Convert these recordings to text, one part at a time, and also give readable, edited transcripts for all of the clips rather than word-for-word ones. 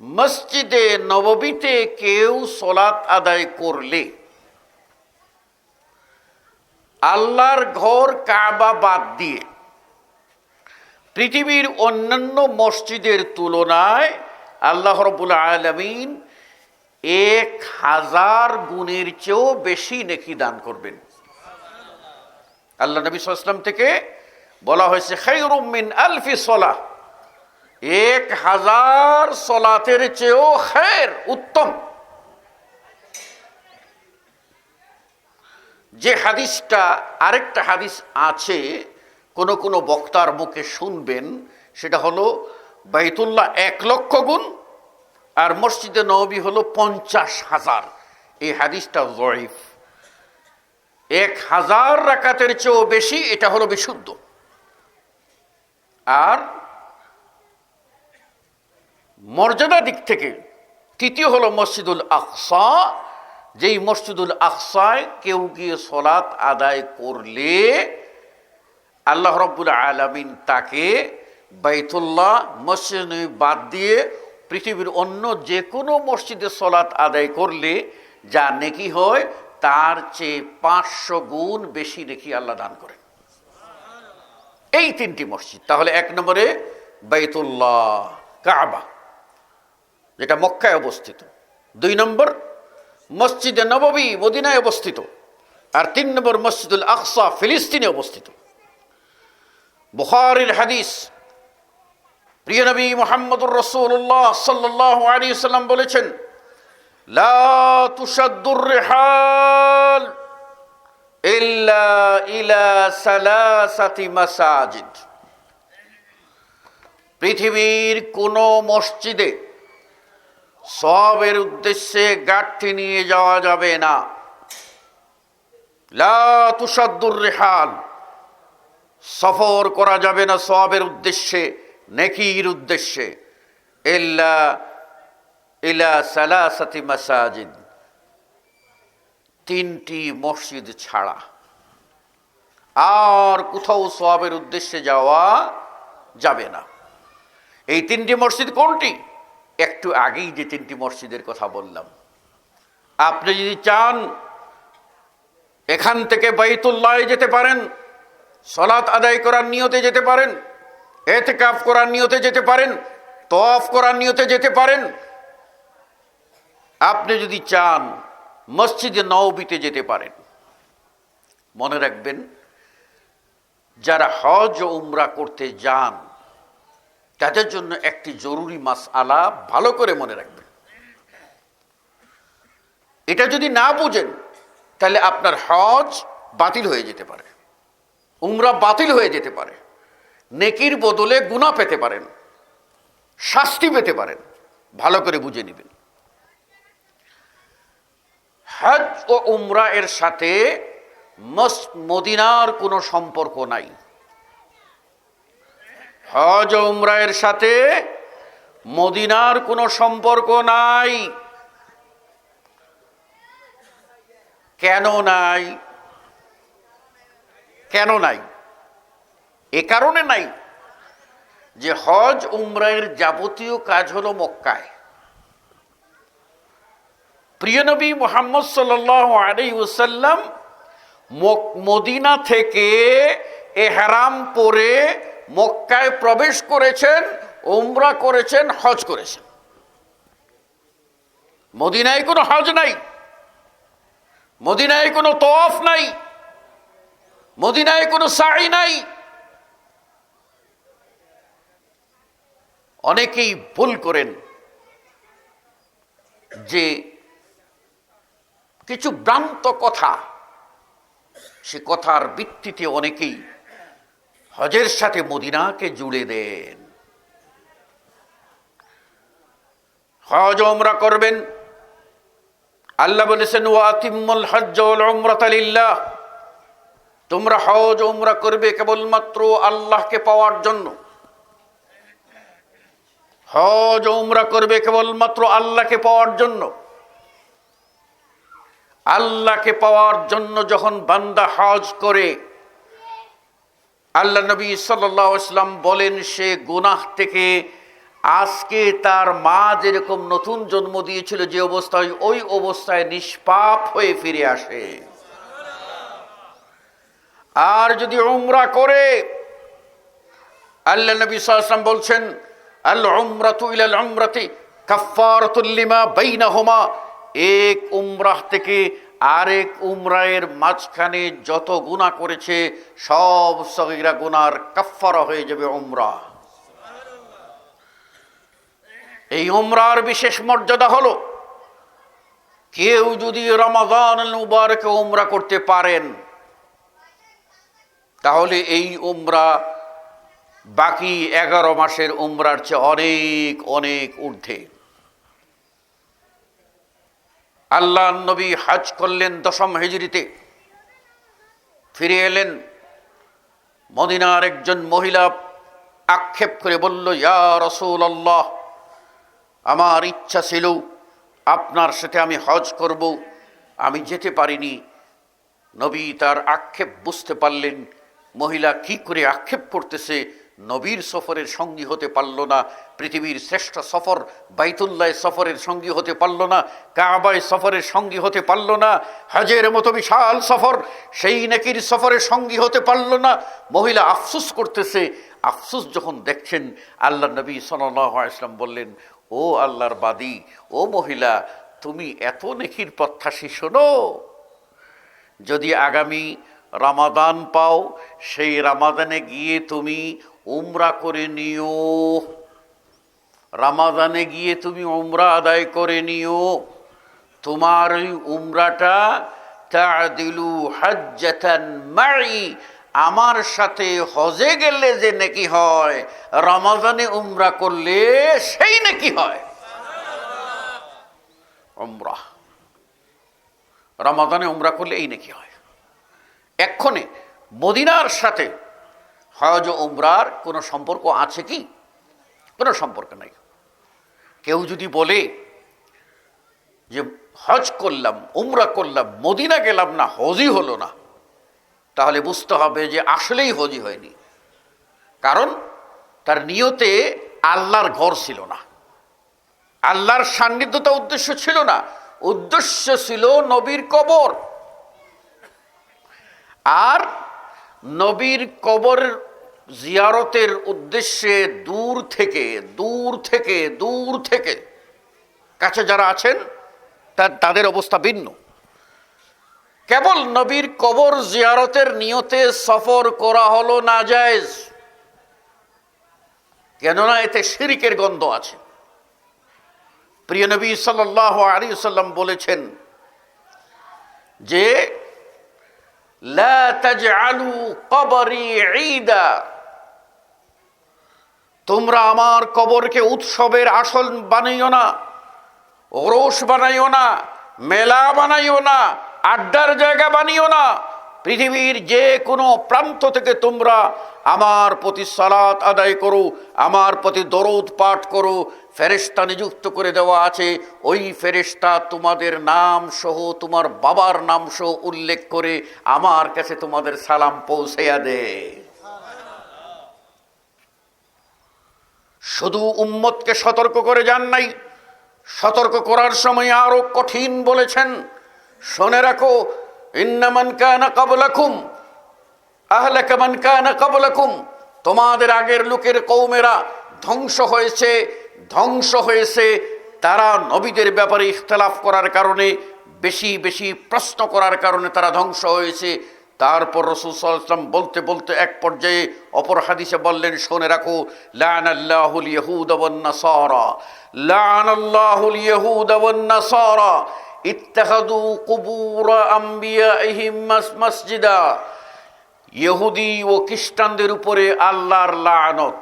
মসজিদে নববীতে কেউ সালাত আদায় করলে আল্লাহর ঘর কাবা বাদ দিয়ে পৃথিবীর অন্যান্য মসজিদের তুলনায় আল্লাহ রাব্বুল আলামিন 1000 গুণের চেয়েও বেশি নেকি দান করবেন। আল্লাহ নবী সাল্লাল্লাহু আলাইহি ওয়াসাল্লাম থেকে বলা হয়েছে খায়রুম মিন আলফি সালাহ, 1000 সালাতের চেয়েও খায়ের, উত্তম। যে হাদিসটা, আরেকটা হাদিস আছে কোন কোন বক্তার মুখে শুনবেন, সেটা হলো বাইতুল্লাহ 1,00,000 গুণ আর মসজিদে নববী হলো 50,000। এই হাদিসটা যঈফ। 1000 রাকাতের চেয়েও বেশি, এটা হলো বিশুদ্ধ। আর মর্যাদা দিক থেকে তৃতীয় হলো মসজিদুল আকসা। যেই মসজিদুল আকসায় কেউ গিয়ে সালাত আদায় করলে আল্লাহ রাব্বুল আলামিন তাকে বাইতুল্লাহ মসজিদ নবী বাদ দিয়ে পৃথিবীর অন্য যে কোনো মসজিদে সালাত আদায় করলে যা নেকি হয় তার চেয়ে 500 গুণ বেশি নেকি আল্লাহ দান করেন। এই 3টি মসজিদ। তাহলে 1 নম্বরে বাইতুল্লাহ কাবা, যেটা মক্কায় অবস্থিত। 2 নম্বর মসজিদে নববী মদিনায় অবস্থিত। আর 3 নম্বর মসজিদুল আকসা ফিলিস্তিনে অবস্থিত। বুখারীর হাদিস, প্রিয় নবী মুহাম্মদুর রাসূলুল্লাহ সাল্লাল্লাহু আলাইহি ওয়াসাল্লাম বলেছেন, লা তুশাদ্দুর রিহাল ইল্লা ইলা সালাসাতি মাসাজিদ। পৃথিবীর কোন মসজিদে সওয়াবের উদ্দেশ্যে গাঁটটি নিয়ে যাওয়া যাবে না। লা তুশাদ্দুর রিহাল, সফর করা যাবে না সওয়াবের উদ্দেশ্যে, নেকির উদ্দেশ্যে, ইল্লা ইলা সালাসাতি মাসাজিদ, 3টি মসজিদ ছাড়া আর কোথাও সওয়াবের উদ্দেশ্যে যাওয়া যাবে না। এই 3টি মসজিদ কোনটি? একটু আগেই যে 3টি মসজিদের কথা বললাম। আপনি যদি চান এখান থেকে বাইতুল্লাহে যেতে পারেন, সালাত আদায় করার নিয়তে যেতে পারেন, ইতিকাফ করার নিয়তে যেতে পারেন, তওয়াফ করার নিয়তে যেতে পারেন। আপনি যদি চান মসজিদে নববীতে যেতে পারেন। মনে রাখবেন, যারা হজ ও উমরা করতে যান তাদের জন্য একটি জরুরি মাসআলা ভালো করে মনে রাখবেন। এটা যদি না বুঝেন তাহলে আপনার হজ বাতিল হয়ে যেতে পারে, উমরা বাতিল হয়ে যেতে পারে, নেকির বদলে গুনাহ পেতে পারেন, শাস্তি পেতে পারেন। ভালো করে বুঝে নেবেন। হজ ও উমরা এর সাথে মদিনার কোনো সম্পর্ক নাই। হজ ও উমরা এর সাথে মদিনার কোনো সম্পর্ক নাই। কেন নাই? কেন নাই? এ কারণে নাই যে হজ উমরার যাবতীয় কাজ হলো মক্কায়। প্রিয় নবী মুহাম্মদ সাল্লাল্লাহু আলাইহি ওয়াসাল্লাম মদিনা থেকে ইহরাম পরে মক্কায় প্রবেশ করেছেন, উমরা করেছেন, হজ করেছেন। মদিনায় কোনো হজ নাই, মদিনায় কোনো তওয়াফ নাই, মদিনায় কোনো সাই নাই। অনেকেই ভুল করেন যে কিছু ভ্রান্ত কথা, সে কথার ভিত্তিতে অনেকেই হজের সাথে মদিনাকে জুড়ে দেন। হজ উমরা করবেন, আল্লাহ বলেছেন ওয়াতিমুল হজ্জ ওয়াল উমরাতা লিল্লাহ, তোমরা হজ উমরা করবে কেবলমাত্র আল্লাহকে পাওয়ার জন্য। হজ উমরা করবে কেবলমাত্র আল্লাহকে পাওয়ার জন্য। আল্লাহকে পাওয়ার জন্য যখন বান্দা হজ করে, আল্লাহ নবী সাল্লাল্লাহু আলাইহি ওয়াসাল্লাম বলেন সে গুনাহ থেকে আজকে তার মা যেরকম নতুন জন্ম দিয়েছিল যে অবস্থায়, ওই অবস্থায় নিষ্পাপ হয়ে ফিরে আসে। আর যদি উমরা করে, আল্লাহ নবী সাল্লাল্লাহু আলাইহি ওয়াসাল্লাম বলছেন, আল উমরাতু ইলাল উমরাতি কাফফারাতুল লিমা বাইনাহুমা, এক উমরাহ থেকে আরেক উমরাহের মাঝখানে যত গুনাহ করেছে সব সগীরা গুনার কাফফারা হয়ে যাবে উমরা। এই উমরার বিশেষ মর্যাদা হলো, কেউ যদি রমাদানুল মুবারকে উমরা করতে পারেন তাহলে এই উমরা বাকি 11 মাসের উমরার চেয়ে অনেক অনেক ঊর্ধ্বে। আল্লাহ নবী হজ করলেন 10ম হিজরিতে, ফিরে এলেন। মদিনার একজন মহিলা আক্ষেপ করে বলল, ইয়া রাসূলুল্লাহ, আমার ইচ্ছা ছিল আপনার সাথে আমি হজ করব, আমি যেতে পারিনি। নবী তার আক্ষেপ বুঝতে পারলেন, মহিলা কি করে আক্ষেপ করতেছে। নবীর সফরের সঙ্গী হতে পারল না, পৃথিবীর শ্রেষ্ঠ সফর বাইতুল্লাহ সফরের সঙ্গী হতে পারল না, কাবায় সফরের সঙ্গী হতে পারল না, হজের মতো বিশাল সফর সেই নেকির সফরের সঙ্গী হতে পারল না। মহিলা আফসোস করতেছে। আফসোস যখন দেখছেন, আল্লাহ নবী সাল্লাল্লাহু আলাইহি ওয়াসাল্লাম বললেন, ও আল্লাহর বাদী, ও মহিলা, তুমি এত নেকির প্রত্যাশী, শোনো, যদি আগামী রমাদান পাও, সেই রমাদানে গিয়ে তুমি উমরা করে নিও, রমাদানে গিয়ে তুমি উমরা আদায় করে নিও। তোমার ওই উমরাটা তা'দিলু হাজ্জাতান মাই, আমার সাথে হজে গেলে যে নেকি হয়, রমাদানে উমরা করলে সেই নেকি হয়। উমরা রমাদানে উমরা করলে এই নেকি হয়। এক্ষণে মদিনার সাথে হজ ও উমরার কোনো সম্পর্ক আছে কি? কোনো সম্পর্ক নাই। কেউ যদি বলে যে হজ করলাম, উমরা করলাম, মদিনা গেলাম না, হজই হলো না, তাহলে বুঝতে হবে যে আসলেই হজই হয়নি। কারণ তার নিয়তে আল্লাহর ঘর ছিল না, আল্লাহর সান্নিধ্যতা উদ্দেশ্য ছিল না, উদ্দেশ্য ছিল নবীর কবর। আর নবীর কবর জিয়ারতের উদ্দেশ্যে দূর থেকে কাছে যারা আছেন তাদের অবস্থা ভিন্ন। কেবল নবীর কবর জিয়ারতের নিয়তে সফর করা হলো নাজায়েজ, কেননা এতে শিরকের গন্ধ আছে। প্রিয় নবী সাল্লাল্লাহু আলাইহি ওয়াসাল্লাম বলেছেন যে লা তাজআলু কবরি ঈদা, তোমরা আমার কবরকে উৎসবের আসল বানাইও না, ওরস বানাইও না, মেলা বানাইও না, আড্ডার জায়গা বানিও না। পৃথিবীর যে কোনো প্রান্ত থেকে তোমরা আমার প্রতি সালাত আদায় করো, আমার প্রতি দরুদ পাঠ করো, ফেরেশতা নিযুক্ত করে দেওয়া আছে। ওই ফেরেশতা তোমাদের নাম সহ, তোমার বাবার নাম সহ উল্লেখ করে আমার কাছে তোমাদের সালাম পৌঁছাইয়া দেয়। শুধু উম্মতকে সতর্ক করে যান নাই, সতর্ক করার সময় আরো কঠিন বলেছেন, শুনে রাখো, ইন্না মান কানা ক্বাবলাকুম আহলাকা মান কানা ক্বাবলাকুম, তোমাদের আগের লোকের কওমেরা ধ্বংস হয়েছে তারা নবীদের ব্যাপারে ইখতিলাফ করার কারণে, বেশি বেশি প্রশ্ন করার কারণে তারা ধ্বংস হয়েছে। তারপর রাসূল সাল্লাল্লাহু আলাইহি ওয়াসাল্লাম বলতে বলতে এক পর্যায়ে অপর হাদিসে বললেন, শুনে রাখো, লা'নাল্লাহুল ইয়াহুদা ওয়ান নাসারা, লা'নাল্লাহুল ইয়াহুদা ওয়ান নাসারা ইত্তাখাযু কুবুর আম্বিয়াইহিম মাসজিদা। ইহুদি ও খ্রিস্টানদের উপরে আল্লাহর লানত,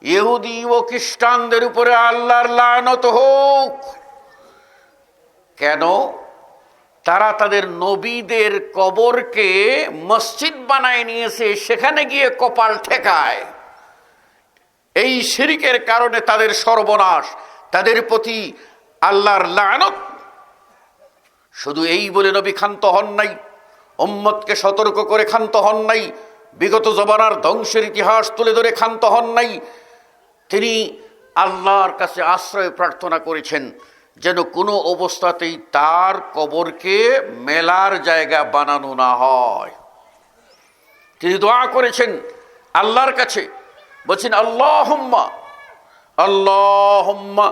ইহুদি ও খ্রিস্টানদের উপরে আল্লাহর লানত হোক। কেন? তারা তাদের নবীদের কবরকে মসজিদ বানায় নিয়েছে, সেখানে গিয়ে কপাল ঠেকায়। এই শিরকের কারণে তাদের সর্বনাশ, তাদের প্রতি আল্লাহর লানত। শুধু এই বলে নবী ক্ষান্ত হন নাই, উম্মতকে সতর্ক করে ক্ষান্ত হন নাই, বিগত জমানার ধ্বংসের ইতিহাস তুলে ধরে ক্ষান্ত হন নাই। তিনি আল্লাহর কাছে আশ্রয় প্রার্থনা করেছেন যেন কোনো অবস্থাতেই তার কবরকে মেলার জায়গা বানানো না হয়। তিনি দোয়া করেছেন আল্লাহর কাছে, বলছেন আল্লাহুম্মা আল্লাহুম্মা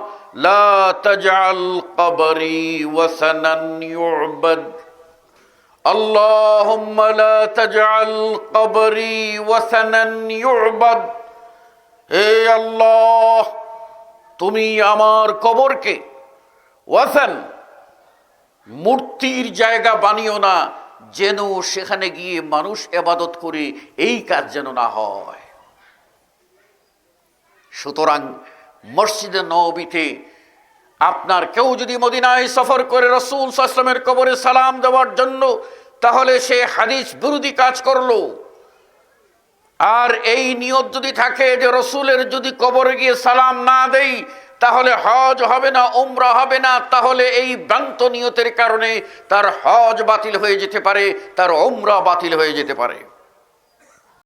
লা তাজআল কবরি ওয়াসানান ইউবাদ, আল্লাহুম্মা লা তাজআল কবরি ওয়াসানান ইউবাদ। হে আল্লাহ, তুমি আমার কবরকে ওয়াসান, মূর্তির জায়গা বানিও না, যেন সেখানে গিয়ে মানুষ ইবাদত করে, এই কাজ যেন না হয়। সুতরাং মসজিদে নববীতে আপনার কেউ যদি মদিনায় সফর করে রাসূল সাল্লাল্লাহু আলাইহি ওয়াসাল্লামের কবরে সালাম দেওয়ার জন্য, তাহলে সে হাদিস বিরোধী কাজ করলো। আর এই নিয়ত যদি থাকে যে রসুলের যদি কবরে গিয়ে সালাম না দেই তাহলে হজ হবে না, উমরা হবে না, তাহলে এই ভ্রান্ত নিয়তের কারণে তার হজ বাতিল হয়ে যেতে পারে, তার উমরা বাতিল হয়ে যেতে পারে।